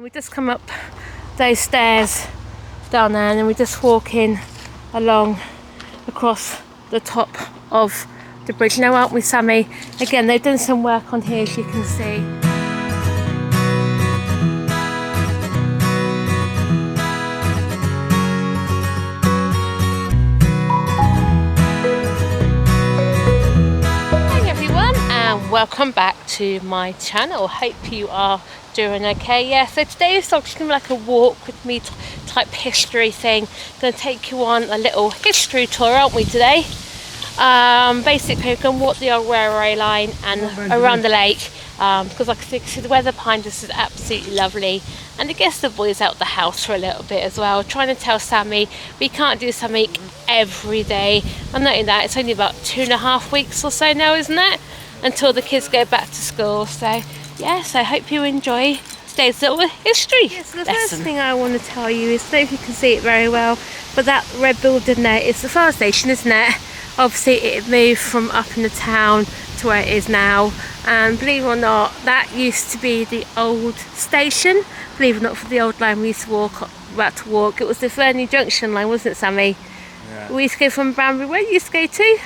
And we just come up those stairs down there, and then we're just walking along across the top of the bridge now, aren't we, Sammy? Again, they've done some work on here, as you can see. Hi everyone, and welcome back to my channel. Hope you are doing okay. Yeah, so today's just gonna be like a walk with me type history thing. Gonna take you on a little history tour, aren't we, today? Basically we can walk the old railway line and around the lake, because like I see the weather behind us is absolutely lovely, and I guess the boys out the house for a little bit as well. Trying to tell Sammy we can't do something every day. I'm noting that it's only about 2.5 weeks or so now, isn't it, until the kids go back to school. So yes, I hope you enjoy today's little history lesson. The first thing I want to tell you is, I don't know if you can see it very well, but that red building there is the fire station, isn't it? Obviously it moved from up in the town to where it is now, and believe it or not, that used to be the old station. Believe it or not, for the old line we used to walk, it was the Fernie Junction line, wasn't it, Sammy? Yeah. We used to go from Banbury. Where you used to go to?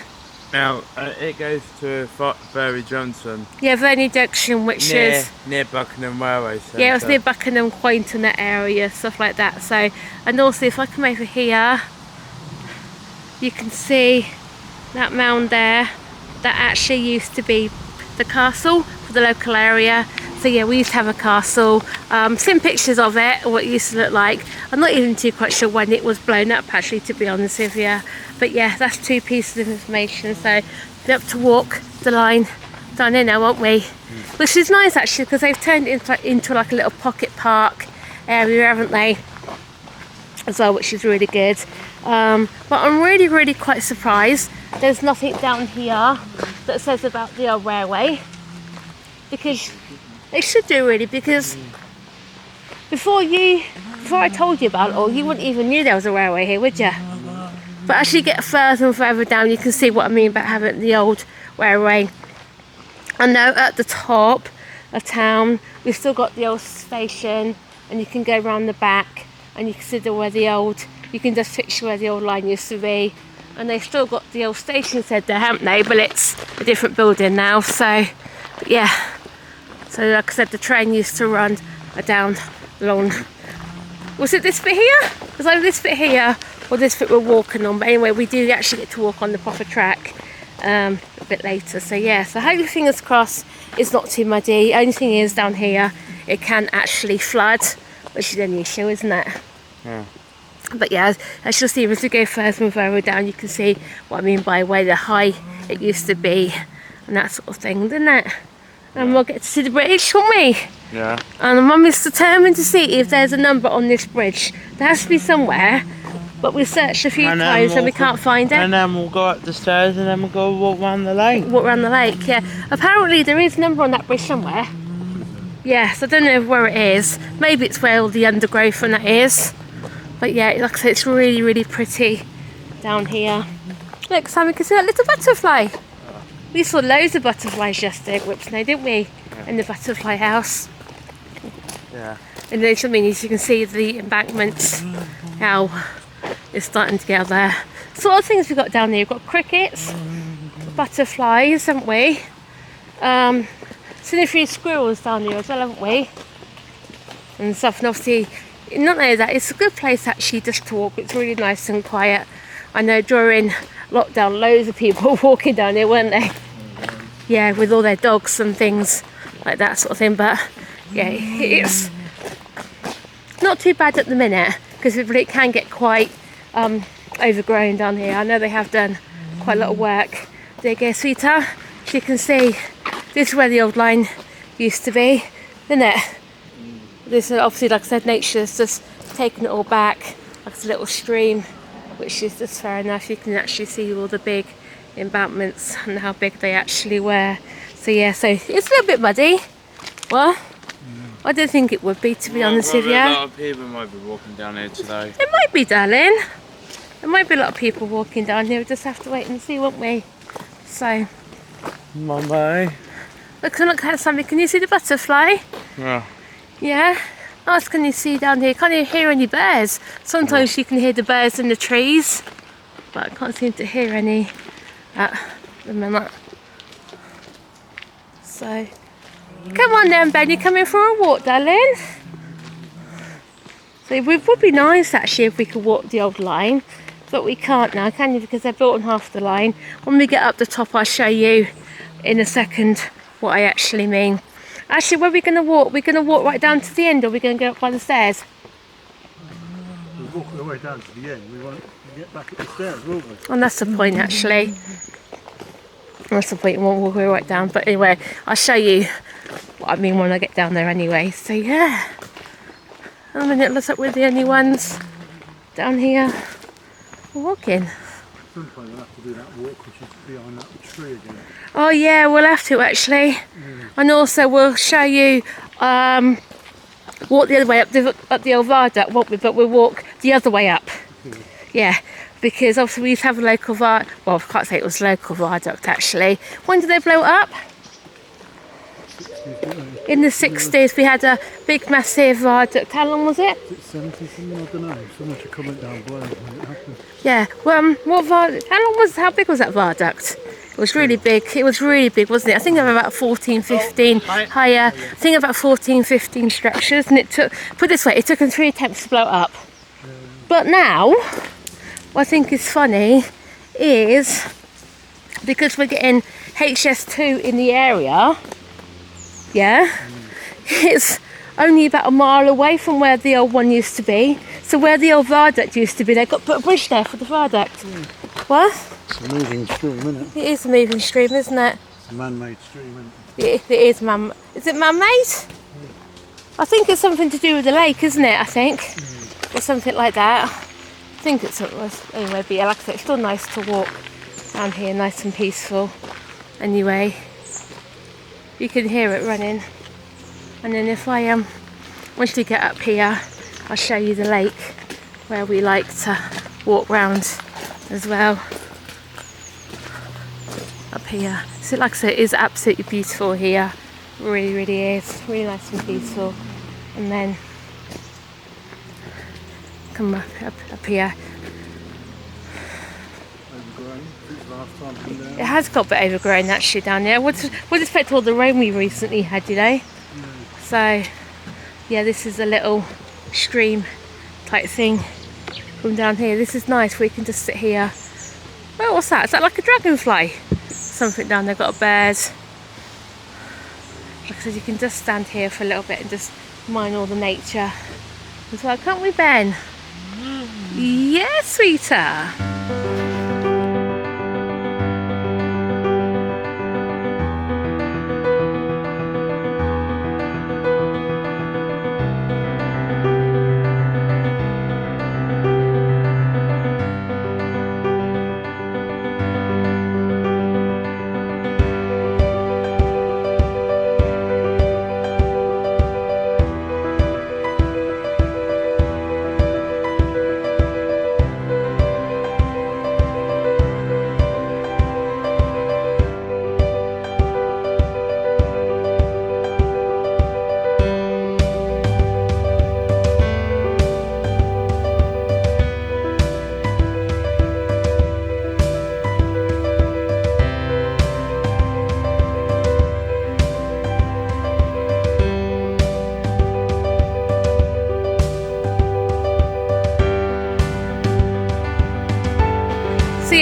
Now it goes to Fernie Junction. Yeah, Fernie Junction, which is near Buckingham Railway Centre. Yeah, it was near Buckingham, Quainton, that area, stuff like that. So, and also if I come over here, you can see that mound there. That actually used to be the castle for the local area. So yeah, we used to have a castle. Seen pictures of it, what it used to look like. I'm not even too quite sure when it was blown up, actually, to be honest with you. But yeah, that's 2 pieces of information. So we have to walk the line down here now, won't we? Which is nice actually, because they've turned it into like a little pocket park area, haven't they? As well, which is really good. But I'm really quite surprised there's nothing down here that says about the old railway, because they should do, really, because before I told you about it all, you wouldn't even knew there was a railway here, would you? But as you get further and further down, you can see what I mean about having the old railway. I know at the top of town we've still got the old station, and you can go around the back and you can see where the old, you can just picture where the old line used to be. And they've still got the old station said there, haven't they? But it's a different building now. So, but yeah. So like I said, the train used to run down along. Was it this bit here? Was either this bit here or this bit we're walking on? But anyway, we do actually get to walk on the proper track a bit later. So yeah, so hopefully, fingers crossed, it's not too muddy. Only thing is, down here it can actually flood, which is an issue, isn't it? Yeah. But yeah, as you'll see as we go further and further down, you can see what I mean by where the high it used to be and that sort of thing, didn't it? And we'll get to see the bridge, won't we? Yeah. And Mum is determined to see if there's a number on this bridge. There has to be somewhere, but we searched a few times and we can't find it. And then we'll go up the stairs and then we'll go walk around the lake. Walk around the lake, yeah. Apparently there is a number on that bridge somewhere. Yes, I don't know where it is. Samaybe it's where all the undergrowth and that is. But yeah, like I said, it's really pretty down here. Look, Sam, we can see that little butterfly. We saw loads of butterflies yesterday at Whipsnade, didn't we? Yeah. In the butterfly house. Yeah. And then, I mean, as you can see, the embankments, how it's starting to get there. So what other things we've got down here? We've got crickets, butterflies, haven't we? Seen a few squirrels down here as well, haven't we? And stuff, and obviously, not only that, it's a good place actually just to walk. It's really nice and quiet. I know during lockdown loads of people were walking down here, weren't they? Yeah, with all their dogs and things like that sort of thing. But yeah, it's not too bad at the minute, because it can get quite overgrown down here. I know they have done quite a lot of work. There you go, sweetheart. As you can see, this is where the old line used to be, isn't it? This is obviously, like I said, nature's just taken it all back. Like a little stream, which is just fair enough. You can actually see all the big embankments and how big they actually were. So yeah, so it's a little bit muddy. What? I don't think it would be, to be honest with you. A lot of people might be walking down here today. It might be, darling. There might be a lot of people walking down here. We just have to wait and see, won't we? So. Mummy. Look at that, Sammy. Can you see the butterfly? Yeah. Yeah. What else can you see down here? Can't you hear any bears? Sometimes you can hear the bears in the trees, but I can't seem to hear any at the minute. So, come on then, Ben, you coming for a walk, darling? So it would be nice actually if we could walk the old line, but we can't now, can you? Because they're built on half the line. When we get up the top, I'll show you in a second what I actually mean. Actually, where are we going to walk? We're going to walk right down to the end, or are we going to go up by the stairs? We'll walk all the way down to the end. We won't get back up the stairs, will we? And that's the point, actually. That's the point. We won't walk right down. But anyway, I'll show you what I mean when I get down there anyway. So yeah. I mean, it looks like we're the only ones down here walking. At some point we'll have to do that walk, which is behind that tree again. Oh yeah, we'll have to actually. And also we'll show you walk the other way up the old viaduct, won't we? But we'll walk the other way up. Yeah, because obviously we used to have a local viaduct. Well, I can't say it was local viaduct actually. When did they blow it up? In the 60s we had a big massive viaduct. How long was it? 70 something, I don't know. Someone should comment down below when it happened. Yeah, well, how big was that viaduct? It was really big. It was really big, wasn't it? I think about 14, 15 higher. I think about 14, 15 structures, and it took, put it this way, it took them 3 attempts to blow it up. But now, what I think is funny is because we're getting HS2 in the area, yeah, it's only about a mile away from where the old one used to be. So where the old viaduct used to be, they've got to put a bridge there for the viaduct. What? It's a moving stream, isn't it? It is a moving stream, isn't it? It's a man-made stream, isn't it? It is Is it man-made? I think it's something to do with the lake, isn't it? I think, or something like that. I think it's anyway. But yeah, like I said, it's still nice to walk down here, nice and peaceful. Anyway, you can hear it running. And then if I once we get up here, I'll show you the lake where we like to walk round as well. Up here. So like I said, it is absolutely beautiful here. Really, really is. Really nice and peaceful. And then come up here. Overgrown since last time I've been there. It has got a bit overgrown actually down there. Would expect all the rain we recently had, you know? So yeah, this is a little stream type thing from down here. This is nice, we can just sit here. Well, what's that? Is that like a dragonfly? Something down there, got a bird. Like I said, you can just stand here for a little bit and just mind all the nature as well, can't we, Ben? Yes, sweeter.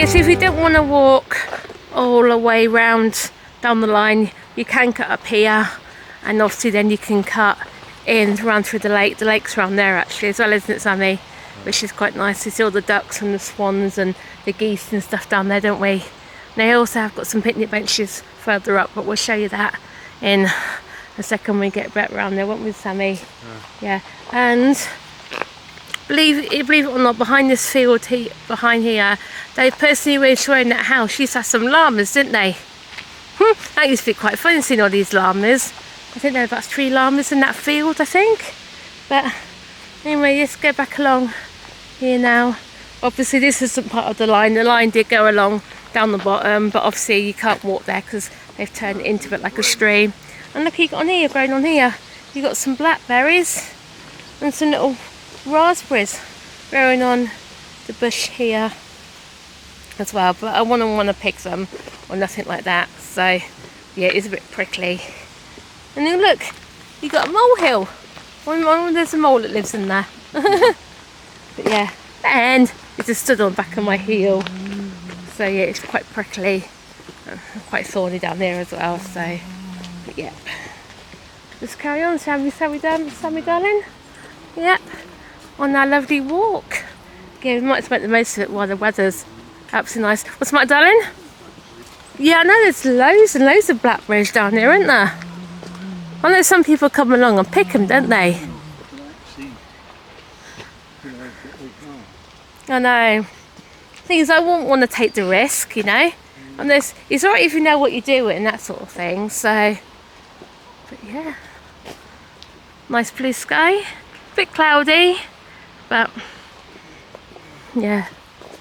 So if you don't want to walk all the way round down the line, you can cut up here, and obviously then you can cut in round through the lake. The lake's around there actually as well, isn't it, Sammy? Which is quite nice. You see all the ducks and the swans and the geese and stuff down there, don't we? And they also have got some picnic benches further up, but we'll show you that in a second when we get back around there, won't we, Sammy? Yeah. And believe it or not, behind this field behind here, they personally were showing that house used to have some llamas, didn't they? That used to be quite fun seeing all these llamas. I think there were about 3 llamas in that field, I think. But anyway, let's go back along here now. Obviously this isn't part of the line. The line did go along down the bottom, but obviously you can't walk there because they've turned it into it like a stream. And look, you got on here, growing on here, you got some blackberries. and some little raspberries growing on the bush here as well, but I wouldn't want to pick them or nothing like that. So yeah, it's a bit prickly. And then look, you got a molehill. There's a mole that lives in there. But yeah, and it just stood on the back of my heel. So yeah, it's quite prickly, quite thorny down there as well. So, but yeah, just carry on, Sammy darling. Yep, on our lovely walk. Yeah, we might as well make the most of it while the weather's absolutely nice. What's the matter, darling? Yeah, I know there's loads and loads of blackberries down there, isn't there? I know some people come along and pick them, don't they? I know. Thing is, I wouldn't want to take the risk, you know. And it's alright if you know what you're doing and that sort of thing. So, but yeah, nice blue sky, bit cloudy, but yeah.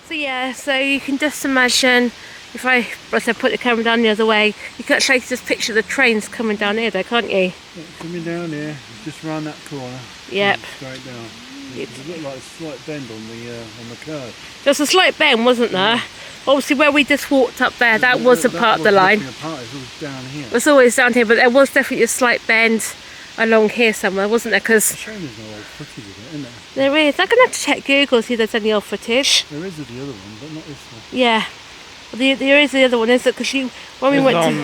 So yeah, so you can just imagine if I put the camera down the other way, you can actually just picture the trains coming down here, though, can't you? Yeah, coming down here, just round that corner. Yep. Straight down. It looked like a slight bend on the curve. There's a slight bend, wasn't there? Obviously, where we just walked up there, that wasn't part of the line. It was down here. It was always down here, but there was definitely a slight bend along here somewhere, wasn't there? Because shame there's no old footage of it, isn't there? There is. I'm gonna have to check Google to see if there's any old footage. There is of the other one, but not this one. Yeah. There is the other one, is it? Because when we went to...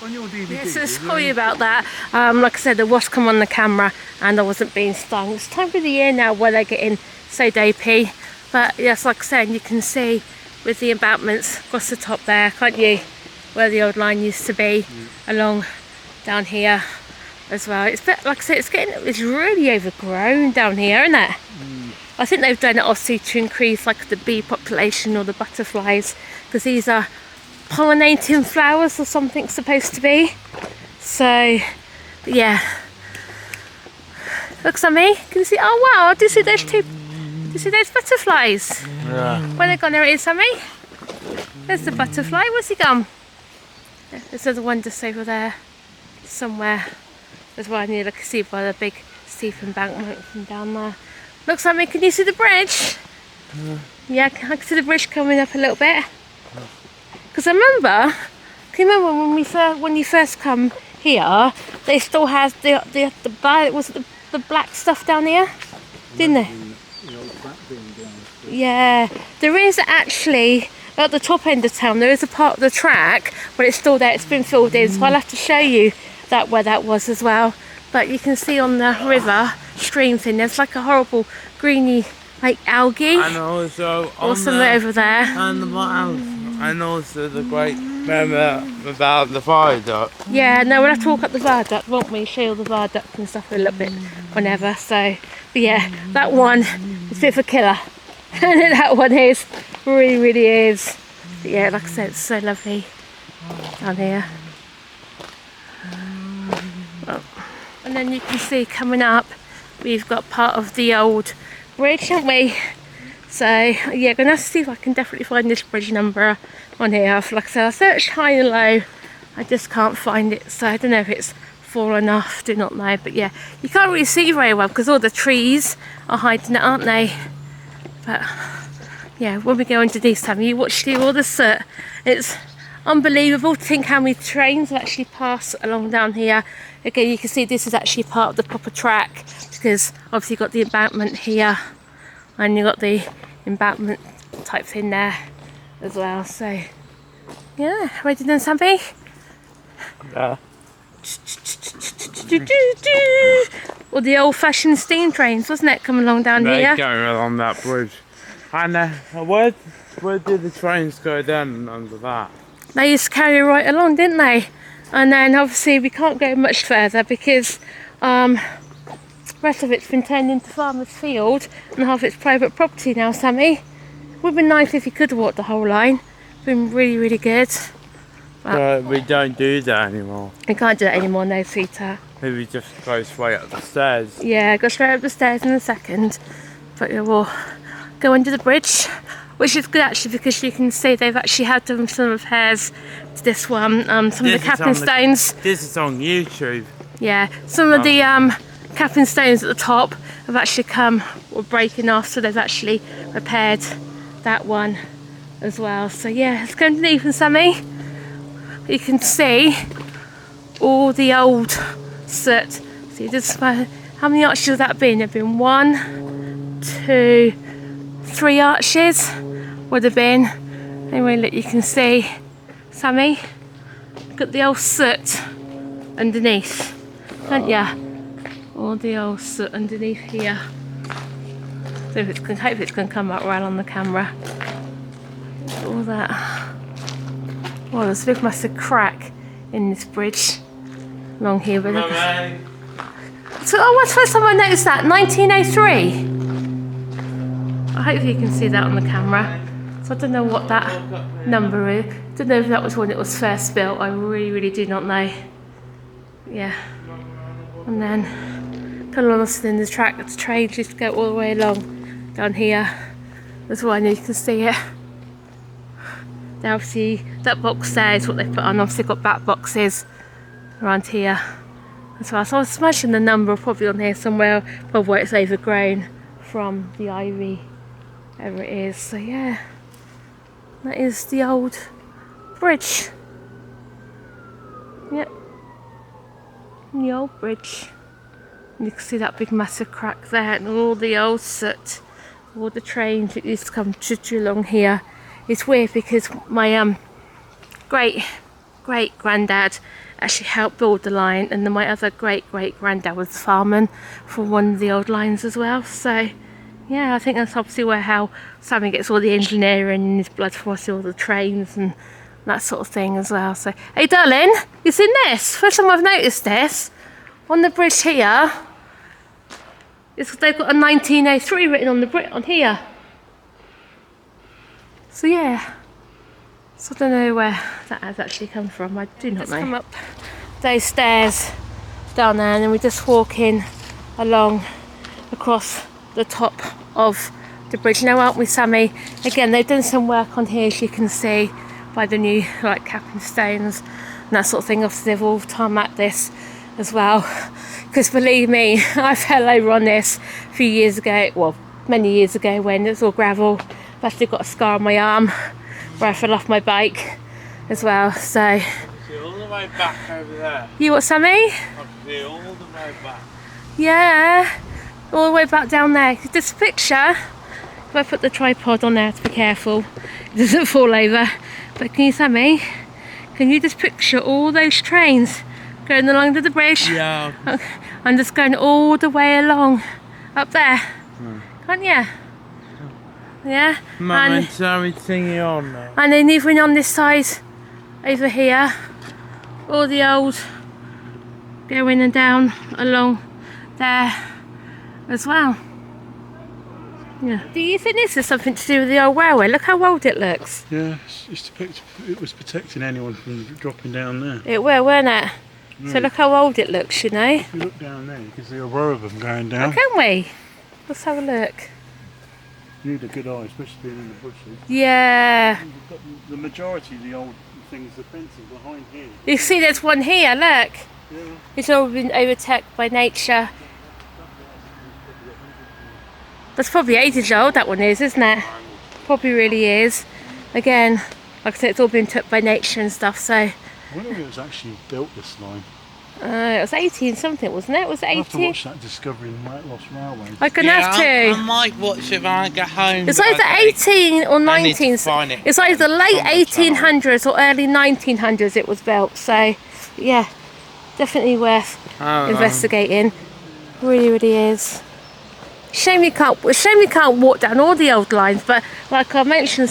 On your DVD. Yeah, so sorry about that. Like I said, the wasp come on the camera and I wasn't being stung. It's time for the year now where they're getting so dopey. But yes, like I said, you can see with the embankments across the top there, can't you? Where the old line used to be, along down here as well. It's like I said, it's really overgrown down here, isn't it? I think they've done it also to increase like the bee population or the butterflies, because these are pollinating flowers or something supposed to be. So yeah, look, Sammy, can you see? Oh wow, do you see those two? Do you see those butterflies? Yeah. Where they gone? There it is, Sammy. There's the butterfly. Where's he gone? There's another one just over there somewhere. There's one near, like, see by the big steep embankment from down there. Looks like me, can you see the bridge? Yeah, I can see the bridge coming up a little bit. Because I remember, can you remember when you first come here, they still had the black stuff down here, didn't they? The old black being down. Yeah, there is actually, at the top end of town, there is a part of the track, but it's still there, it's been filled in, so I'll have to show you that where that was as well. But you can see on the river stream thing, there's like a horrible greeny like algae. And also or something over there. And also the great memo about the viaduct. Yeah, no, we'll have to walk up the viaduct, won't we? Show you all the viaduct and stuff a little bit whenever. So, but yeah, that one is a bit of a killer. And that one is, really is. But yeah, like I said, it's so lovely down here. Oh. And then you can see coming up, we've got part of the old bridge, haven't we? So yeah, gonna have to see if I can definitely find this bridge number on here. Like I said, I searched high and low, I just can't find it. So I don't know if it's fallen off, do not know. But yeah, you can't really see very well because all the trees are hiding it, aren't they? But yeah, when we go into these time, you watch through all the soot. It's unbelievable to think how many trains will actually pass along down here. Again, you can see this is actually part of the proper track, because obviously you've got the embankment here and you've got the embankment type thing there as well. So yeah, ready then, Sammy? Yeah. Or the old-fashioned steam trains, wasn't it, coming along down here? They're going along that bridge. And where did the trains go down under that? They used to carry right along, didn't they? And then obviously we can't go much further because the rest of it's been turned into farmer's field and half it's private property now, Sammy. It would have been nice if you could have walked the whole line. It's been really good. But we don't do that anymore. We can't do that anymore, no, sweetheart. Maybe just go straight up the stairs. Yeah, go straight up the stairs in a second. But yeah, we'll go under the bridge, which is good actually because you can see they've actually had done some repairs to this one. Some of the capping stones. This is on YouTube. Yeah, some of the capping stones at the top have actually come or breaking off, so they've actually repaired that one as well. So yeah, let's go underneath, and Sammy, you can see all the old soot. So you just, how many arches have that been? There have been 1, 2, 3 arches would have been. Anyway, look, you can see, Sammy, look at the old soot underneath, don't ya? All the old soot underneath here. So if it's going, hope it's going to come up right on the camera. All that. Well, there's a big massive crack in this bridge along here. But so, oh, what's the first time I noticed that? 1903. I hope you can see that on the camera. So I don't know what that number is. Don't know if that was when it was first built. I really do not know. Yeah. And then come along the track. The train just go all the way along down here as well, and you can see it. Now obviously that box there is what they put on. Obviously got back boxes around here as well. So I was imagining the number probably on here somewhere, probably where it's overgrown from the ivy, whatever it is. So yeah, that is the old bridge. Yep, the old bridge. And you can see that big massive crack there, and all the old soot, all the trains that used to come along here. It's weird because my great granddad actually helped build the line, and then my other great granddad was a fireman for one of the old lines as well. So yeah, I think that's obviously where how Sammy gets all the engineering in his blood for all the trains and that sort of thing as well. So hey darling, you seen this? First time I've noticed this on the bridge here. They've got a 1903 written on the on here. So yeah, so I don't know where that has actually come from. I do not know. Come up those stairs down there, and then we just walk in along across the top of the bridge. Now, aren't we, Sammy? Again, they've done some work on here, as you can see, by the new like capping stones and that sort of thing. Obviously, they've all tarmacked this as well. Because believe me, I fell over on this a few years ago. Well, many years ago when it was all gravel. I've actually got a scar on my arm where I fell off my bike as well. So See all the way back over there. You what, Sammy? I can see all the way back. Yeah, all the way back down there. This picture, if I put the tripod on there to be careful, it doesn't fall over. But can you, Sammy, can you just picture all those trains going along to the bridge? Yeah. I'm just going all the way along up there. Can't you? Yeah. Mum and Sammy singing on now. And then even on this side over here, all the old going and down along there as well. Yeah. Do you think this is something to do with the old railway? Look how old it looks. Yeah, it was protecting anyone from dropping down there. It will, weren't it? So look how old it looks, you know. If you look down there, you can see a row of them going down. Oh, can we? Let's have a look. You need a good eye, especially being in the bushes. Yeah. You've got the majority of the old things, the fencing behind here. You see there's one here, look. Yeah. It's all been overtaken by nature. That's probably ages old, that one is, isn't it? Probably really is. Again, like I said, it's all been took by nature and stuff, so. I wonder if it was actually built, this line. It was 18 something, wasn't it? Was it 18? I'll have to watch that Discovering Lost Railways. I can have to. I might watch it when I get home. It's either 18 or 19. It's either late 1800s or early 1900s it was built. So, yeah, definitely worth investigating. Really is. Shame you can't walk down all the old lines, but like I mentioned,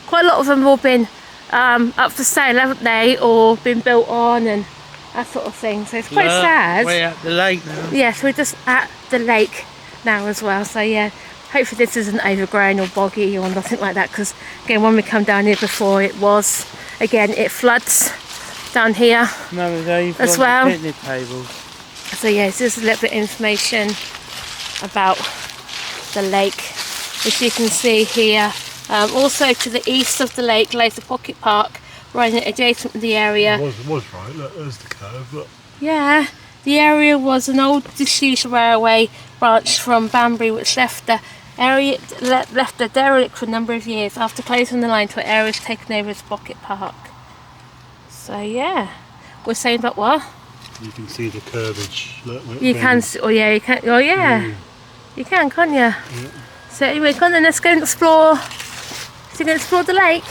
quite a lot of them have all been up for sale, haven't they, or been built on and that sort of thing. So it's quite sad. We're at the lake now. Yes, we're just at the lake now as well. So yeah, hopefully this isn't overgrown or boggy or nothing like that. Because again, when we come down here before, it floods down here as well. Picnic tables. So yeah, it's just a little bit of information about the lake, as you can see here. Also to the east of the lake lies the pocket park, right adjacent to the area. It was right. Look, there's the curve. Look. Yeah, The area was an old disused railway branch from Banbury, which left the derelict for a number of years after closing the line to an area was taken over as Pocket Park. So yeah, we're saying about what? You can see the curvage. Look, You can, oh yeah, you can, oh yeah, you can, can't you? Yeah. So anyway, come on then, let's go and explore. So you're going to explore the lake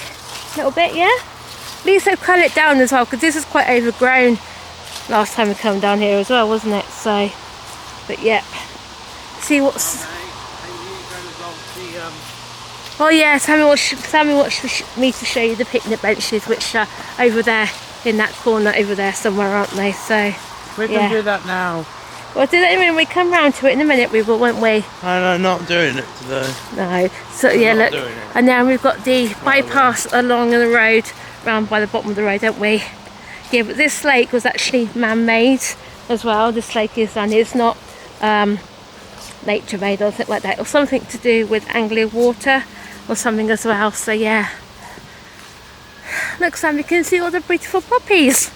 a little bit, yeah? At least they've cut it down as well, because this is quite overgrown last time we come down here as well, wasn't it? So, but yeah. See what's... Oh yeah, Sammy wants me to show you the picnic benches, which are over there in that corner over there somewhere, aren't they? So We can do that now. We'll do that when we come round to it in a minute, we will, won't we? I'm not doing it today. No. So yeah, look, and now we've got the bypass along the road, round by the bottom of the road, don't we? Yeah, but this lake was actually man-made as well. This lake is, and it's not nature-made or something like that, or something to do with angling water or something as well. So yeah, look Sam, you can see all the beautiful poppies.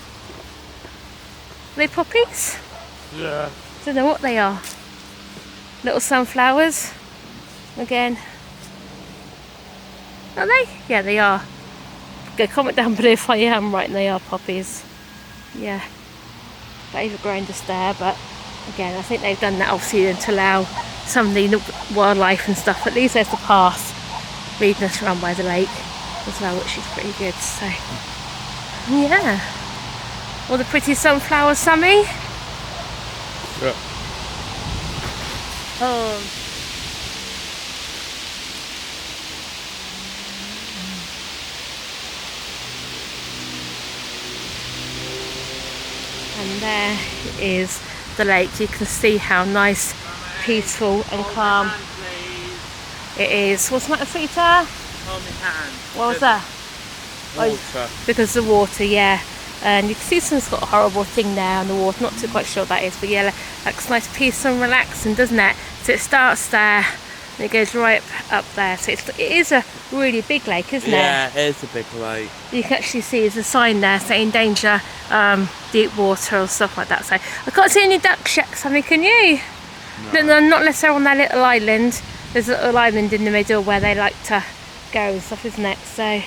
Are they poppies? Yeah. Don't know what they are. Little sunflowers again. Are they? Yeah, they are. Go comment down below if I am right and they are poppies. Yeah, overgrown just there, but again I think they've done that obviously to allow some of the wildlife and stuff. At least there's the path leading us around by the lake as well, which is pretty good. So yeah, all the pretty sunflowers, Sammy. Yeah. Oh. And there is the lake. You can see how nice, peaceful and calm it is. What's the matter, sweetheart? Hold my hand. What was that? Water. Because of the water, yeah. And you can see someone's got a horrible thing there on the water. Not too quite sure what that is, but yeah, that's nice, peaceful and relaxing, doesn't it? So it starts there and it goes right up there. So it is a really big lake, isn't it? Yeah, it is a big lake. You can actually see there's a sign there saying danger, deep water or stuff like that. So I can't see any duck shacks, Sammy, can you? No, not unless they're on that little island. There's a little island in the middle where they like to go and stuff, isn't it? So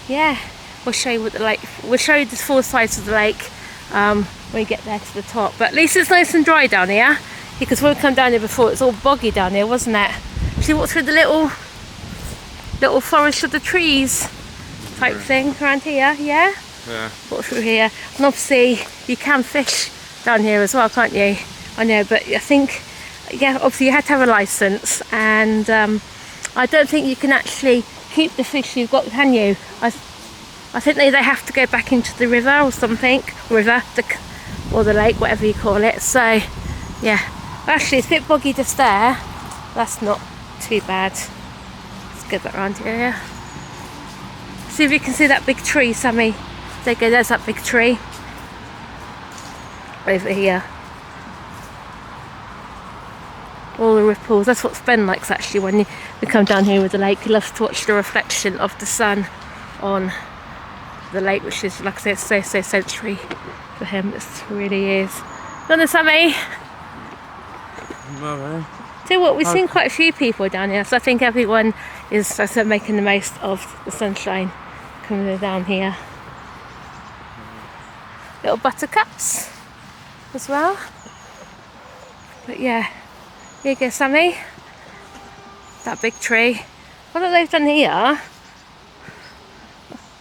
yeah, we'll show you what the lake, we'll show you the full size of the lake when we get there to the top. But at least it's nice and dry down here, because when we come down here before it was all boggy down here, wasn't it? She walked through the little forest of the trees type thing around here, yeah? Yeah. Walk through here. And obviously you can fish down here as well, can't you? I know, but I think, yeah, obviously you had to have a licence, and I don't think you can actually keep the fish you've got, can you? I think they have to go back into the river or something, or the lake, whatever you call it. So yeah, actually it's a bit boggy just there. That's not too bad. Let's get that around here. Yeah. See if you can see that big tree, Sammy. There you go, there's that big tree over here. All the ripples, that's what Ben likes actually when you come down here with the lake. He loves to watch the reflection of the sun on the lake, which is, like I said, so sensory for him. It really is. Go on then, Sammy. No, So what, we've seen quite a few people down here, so I think everyone is, as I said, making the most of the sunshine coming down here. Little buttercups as well. But yeah, here you go, Sammy. That big tree. What they've done here,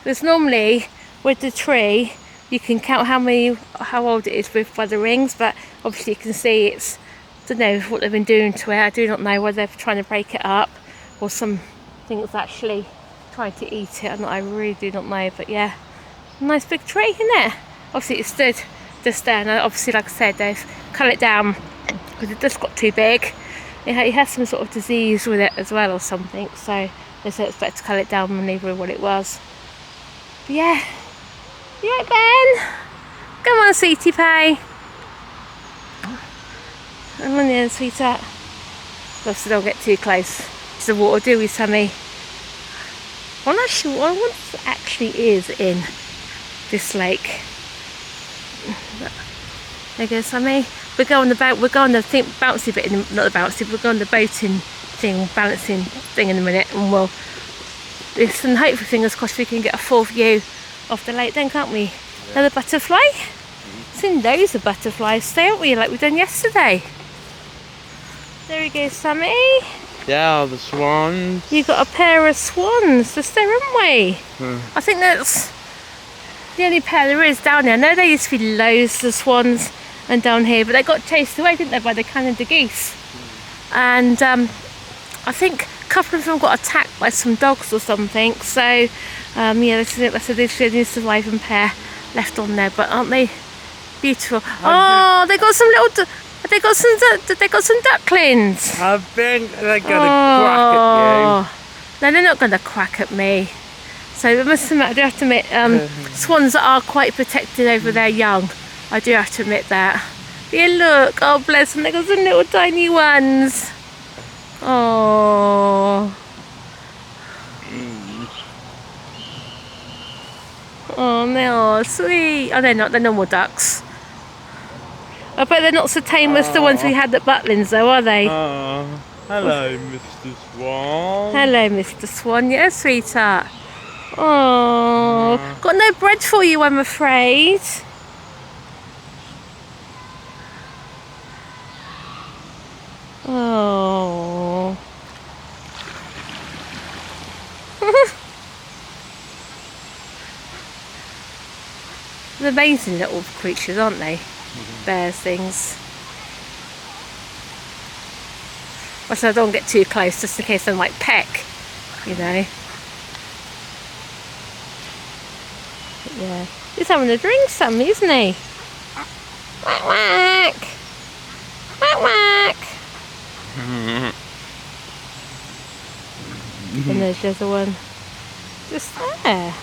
there's normally with the tree you can count how old it is by the rings, but obviously you can see it's, I don't know what they've been doing to it. I do not know whether they're trying to break it up or something that's actually trying to eat it. I really do not know, but yeah, nice big tree, isn't it? Obviously it stood just there, and obviously, like I said, they've cut it down because it just got too big. It has some sort of disease with it as well or something, so they said it's better to cut it down and leave it what it was. But yeah, Ben, come on, sweetie pie. Come on then, sweetheart. Obviously don't get too close to the water, do we, Sammy? I'm not sure what actually is in this lake. There goes Sammy. We're going the boat. We're going the bouncy bit, not the bouncy. We're going the boating thing, balancing thing in a minute, and we'll. Listen, hopefully, fingers crossed, we can get a full view of the lake then, can't we? Yeah. Another butterfly. Seen loads of butterflies today, haven't we? Like we done yesterday. There we go, Sammy. Yeah, the swans. You got a pair of swans just there, haven't we? I think that's the only pair there is down there. I know there used to be loads of swans and down here, but they got chased away, didn't they, by the Canada geese? And I think a couple of them got attacked by some dogs or something. So yeah, that's a only surviving pair left on there. But aren't they beautiful? Oh, they got some little. They got some ducklings. I think they're gonna quack at you. No, they're not gonna quack at me. So I must admit, I do have to admit, swans are quite protected over their young. I do have to admit that. Yeah, look, oh bless them, they got some little tiny ones. Oh. Oh, they are sweet. Oh, they're not. They're normal ducks. I bet they're not so tame as the ones we had at Butlins, though, are they? Oh, hello, Mr. Swan. Hello, Mr. Swan. Yeah, sweetheart. Oh, got no bread for you, I'm afraid. Oh. They're amazing little creatures, aren't they? Bears, things. Also, I don't get too close just in case they might peck, you know. But yeah, he's having a drink, Sammy, isn't he? Whack whack! Whack whack! And there's the other one, just there.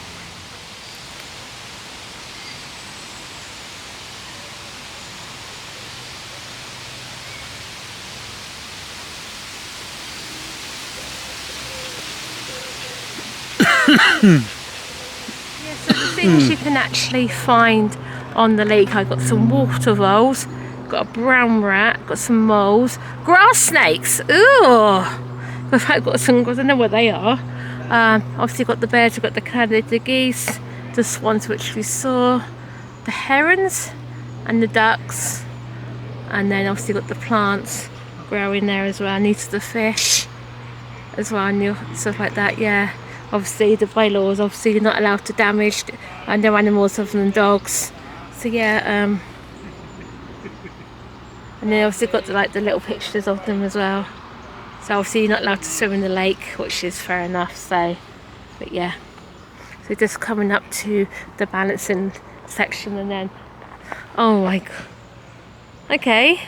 Yeah, so the things you can actually find on the lake, I got some water voles, got a brown rat, got some moles, grass snakes. Ooh, I've got some. I don't know what they are. Obviously got the bears, we've got the Canada geese, the swans which we saw, the herons, and the ducks, and then obviously got the plants growing there as well. And these are the fish as well, and stuff like that. Yeah. Obviously, the bylaws, obviously you're not allowed to damage no animals other than dogs. So yeah, and then obviously got the little pictures of them as well. So obviously you're not allowed to swim in the lake, which is fair enough. So, but yeah. So just coming up to the balancing section, and then, oh my god. Okay.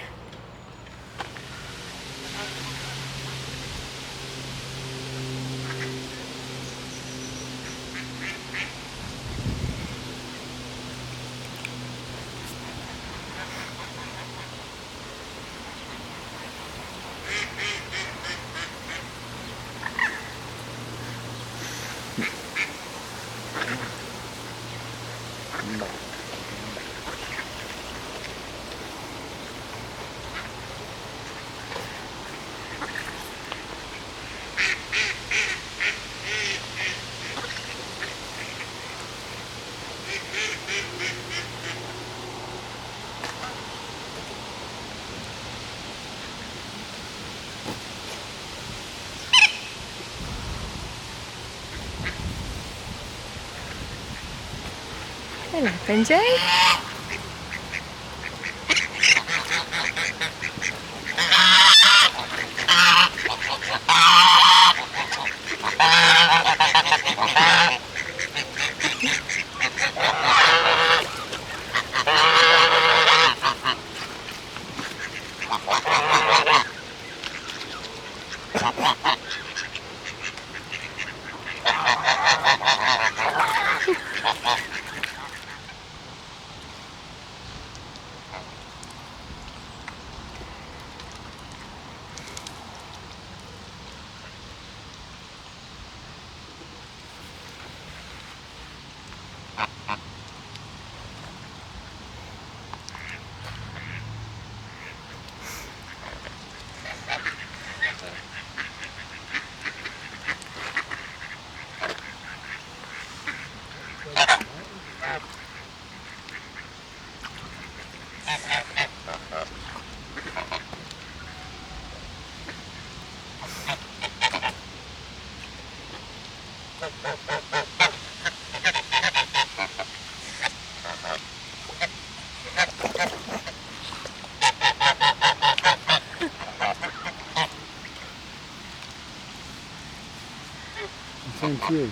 Hello, Benji. Same to you.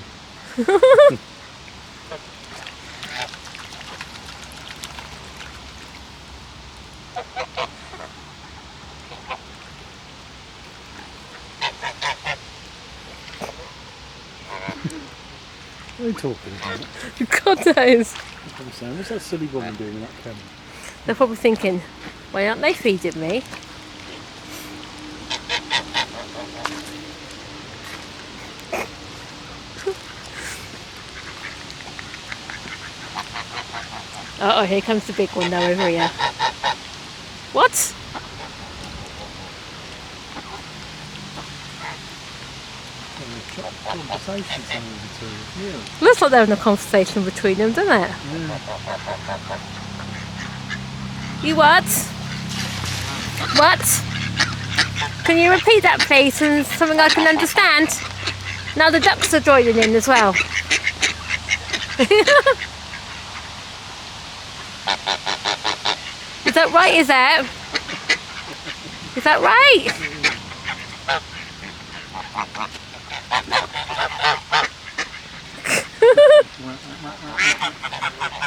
What are you talking about? God knows. I'm saying, what's that silly woman doing in that camera? They're probably thinking, why aren't they feeding me? Uh oh, here comes the big one now over here. What? Conversation somewhere between us. Yeah. Looks like they're having a conversation between them, doesn't it? Yeah. You what? What? Can you repeat that please in something I can understand? Now the ducks are joining in as well. Is that right, is that? Is that right?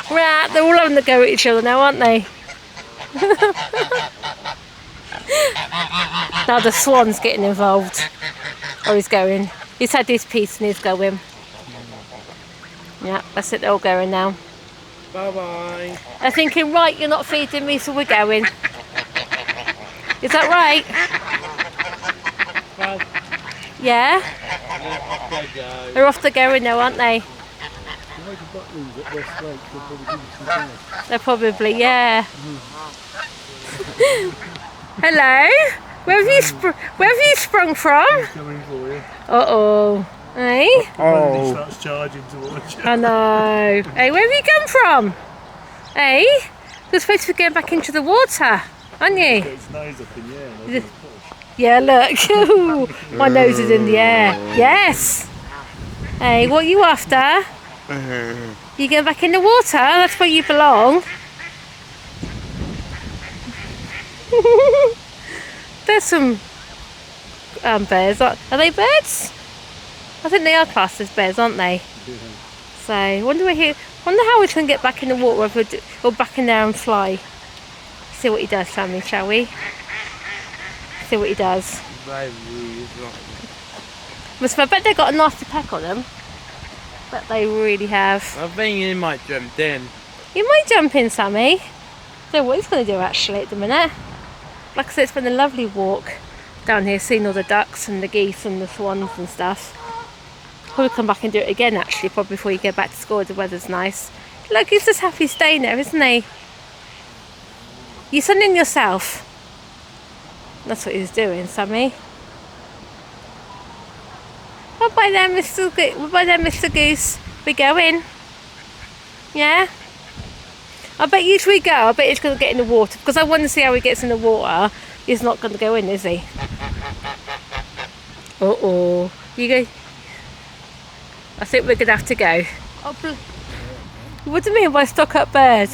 Right, they're all having to go at each other now, aren't they? Now the swan's getting involved. Oh, he's going. He's had his piece and he's going. Yeah, that's it, they're all going now. Bye-bye. They're thinking, right, you're not feeding me, so we're going. Is that right? Well, Yeah? They're off to going now, aren't they? The Butlins at West Lake will probably give you some cash. They're probably, yeah. Hello? Where have you sprung from? Coming for you. Uh-oh. Hey? He oh, starts charging towards you. I know. Hey, where have you come from? Hey? You're supposed to be going back into the water, aren't you? Got its nose up in the air. Like a push. Yeah, look. Ooh, my nose is in the air. Yes. Hey, what are you after? You going back in the water? That's where you belong. There's some bears. Are they birds? I think they are classed as bears, aren't they? Yeah. So, wonder how we can get back in the water or back in there and fly. See what he does, Sammy, shall we? See what he does. I bet they got a nasty peck on them. Bet they really have. I think he might jump in. You might jump in, Sammy. Don't know what he's going to do actually at the minute. Like I said, it's been a lovely walk down here, seeing all the ducks and the geese and the swans and stuff. Probably come back and do it again actually, probably before you go back to school if the weather's nice. Look, he's just happy staying there, isn't he? You're sunning yourself. That's what he's doing, Sammy. Bye there, Mr. Goose. We're going. Yeah? I bet you we go. I bet he's going to get in the water because I want to see how he gets in the water. He's not going to go in, is he? Uh-oh. You go. I think we're going to have to go. Oh, what do you mean by stuck up bird?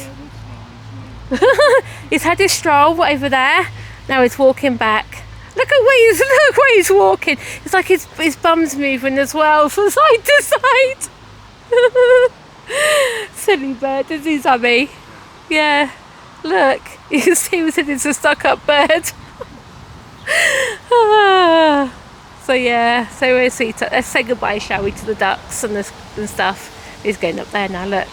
He's had his stroll over there. Now he's walking back. Look where he's walking. It's like his bum's moving as well from side to side. Silly bird, isn't he, Sammy? Yeah. Look, you can see it's a stuck-up bird. So yeah, so let's say goodbye, shall we, to the ducks and stuff. He's going up there now. Look.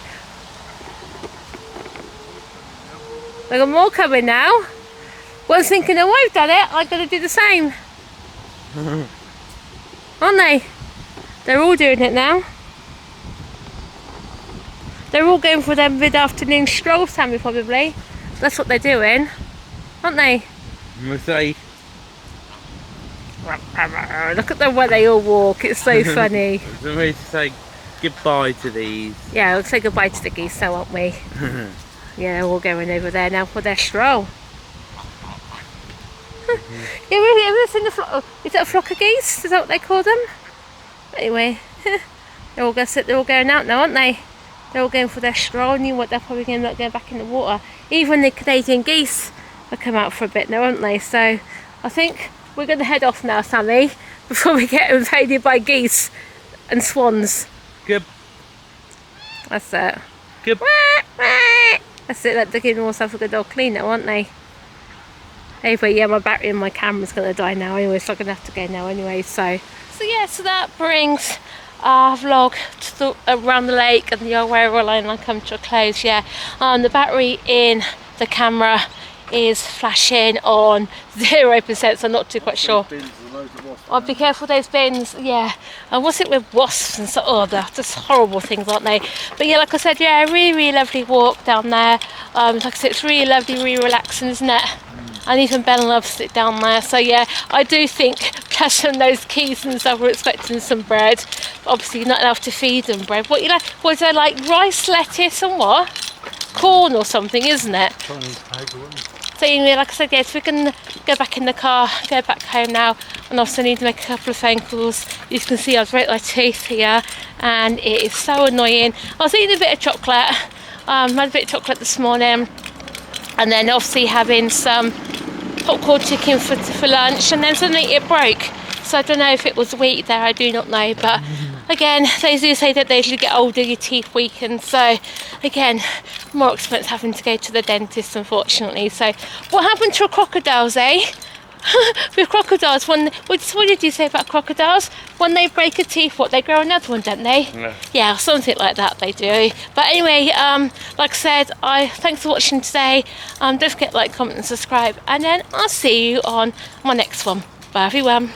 There are more coming now. One's thinking, oh, I've done it, I've got to do the same. Aren't they? They're all doing it now. They're all going for their mid-afternoon stroll, Sammy, probably. That's what they're doing, aren't they? Mercedes. Look at the way they all walk, it's so funny. So we say goodbye to these. Yeah, we'll say goodbye to the geese, so aren't we? Yeah, they're all going over there now for their stroll. Yeah, have you seen the flock? Is that a flock of geese? Is that what they call them? Anyway, They're all going out now, aren't they? They're all going for their stroll, and you know what, they're probably going to go back in the water. Even the Canadian geese have come out for a bit now, aren't they? So I think we're going to head off now, Sammy, before we get invaded by geese and swans. Good. That's it. Good. That's it, they're giving themselves a good old clean now, aren't they? Anyway, yeah, my battery in my camera's going to die now anyway, so I'm going to have to go now anyway. So yeah, so that brings our vlog to around the lake and the railway line line come to a close. Yeah, the battery in the camera is flashing on 0%, so I'm not too quite sure. Oh, be careful those bins, yeah. And what's it with wasps and so? Oh, they're just horrible things, aren't they? But yeah, like I said, yeah, really lovely walk down there. Like I said, it's really lovely, really relaxing, isn't it? And even Ben loves it down there. So yeah, I do think, plus from those keys and stuff, we're expecting some bread. But obviously you're not allowed to feed them bread. What you like? Was there like rice, lettuce and what? Corn or something, isn't it? Chinese paper, wasn't it? So anyway, like I said, yes, we're going to go back in the car, go back home now, and also need to make a couple of phone calls. You can see I've broke my teeth here, and it is so annoying. I was eating a bit of chocolate, had a bit of chocolate this morning, and then obviously having some popcorn chicken for lunch, and then suddenly it broke. So I don't know if it was wheat there, I do not know, but again, they do say that as you get older, your teeth weaken. So again, more expense having to go to the dentist, unfortunately. So what happened to crocodiles, eh? With crocodiles, what did you say about crocodiles? When they break a teeth, what, they grow another one, don't they? Yeah, something like that they do. But anyway, like I said, thanks for watching today. Don't forget to like, comment and subscribe, and then I'll see you on my next one. Bye everyone.